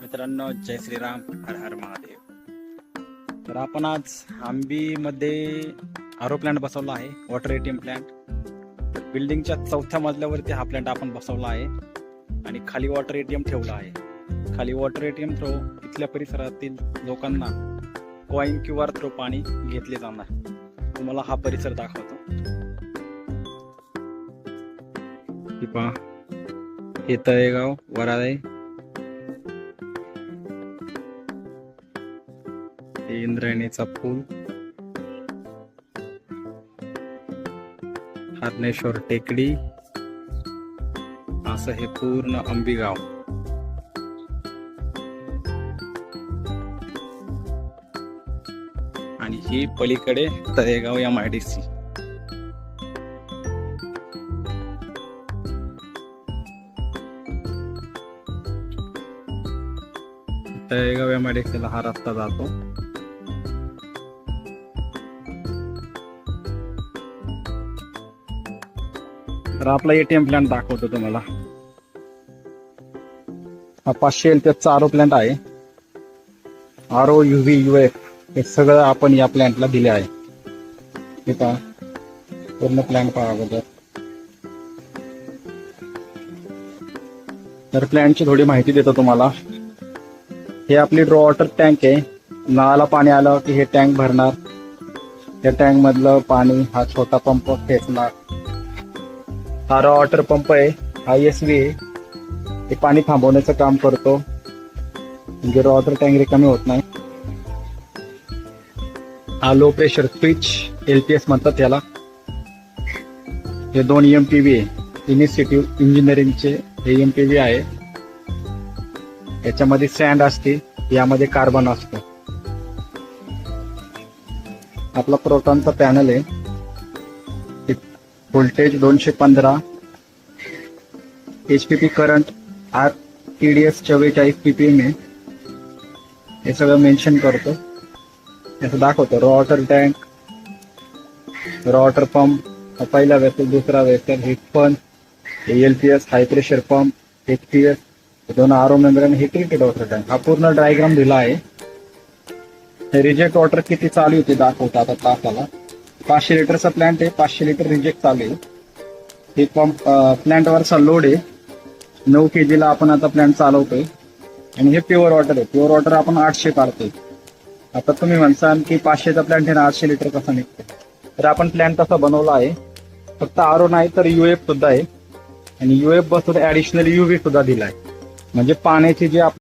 मित्रांनो, जय श्रीराम, हर हर महादेव. तर आपण आज आंबीमध्ये आरो प्लांट बसवला आहे, वॉटर एटीएम प्लांट. बिल्डिंगच्या 4थ्या मजल्यावरती हा प्लांट आपण बसवला आहे आणि खाली वॉटर एटीएम ठेवला आहे. खाली वॉटर एटीएम थ्रो इथल्या परिसरातील लोकांना कॉइन QR थ्रो पाणी घेतले जाणार. तुम्हाला हा परिसर दाखवतो. हे पहा, हे तळेगाव वराळे, इंद्रायणीचा पूल, हरणेश्वर टेकडी, असं हे पूर्ण अंबीगाव. आणि ही पलीकडे तळेगाव MIDC. तळेगाव MIDC ला हा रस्ता जातो. तर आपला एटीएम प्लांट दाखवतो तुम्हाला. हा 500 LPS आरो प्लांट आहे. RO, UV, UF हे सगळं आपण या प्लांटला दिले आहे. हे पहा, पूर्ण प्लांट पहा अगोदर. तर प्लांटची थोडी माहिती देतो तुम्हाला. हे आपली ड्रॉ वॉटर टँक आहे. नळाला पाणी आलं की हे टँक भरणार. या टँक मधलं पाणी हा छोटा पंप खेचणार. हा रॉ वॉटर पंप आहे. हा ISV आहे. हे पाणी थांबवण्याचं काम करतो, म्हणजे रॉ वॉटर टँक रिकामी होत नाही. हा लो प्रेशर स्विच LPS म्हणतात याला. हे 2 EMPV आहे. इनिशिएटिव्ह इंजिनिअरिंगचे हे EMPV आहे. याच्यामध्ये सँड असते, यामध्ये कार्बन असतो. आपला प्रोटॉनचा पॅनल आहे. Voltage 215, HPP current, RTDS 44 PPM आहे. हे सगळं मेन्शन करतो, असं दाखवतो. Raw water tank, raw water pump, पहिला वेसल, दुसरा vessel, heat pump, LPS high pressure pump, HPS, 2 RO membrane, हे ट्रीटेड वॉटर टँक. हा पूर्ण डायग्राम दिला आहे. हे रिजेक्ट वॉटर किती चालू होते दाखवतो आता तासाला. 500 लिटरचा प्लांट आहे. 500 लिटर रिजेक्ट चालू आहे. हे पंप प्लांटवरचा लोड आहे. 9 kg ला आपण आता प्लांट चालवतोय. आणि हे प्युअर वॉटर आहे. प्युअर वॉटर आपण 800 काढतोय. आता तुम्ही म्हणसाल की 500चा प्लांट आहे, 800 लिटर कसा निघतो. तर आपण प्लांट तसा बनवला आहे. फक्त RO नाही तर UF सुद्धा आहे. आणि UF बसून ऍडिशनल UV सुद्धा दिलाय. म्हणजे पाण्याची जी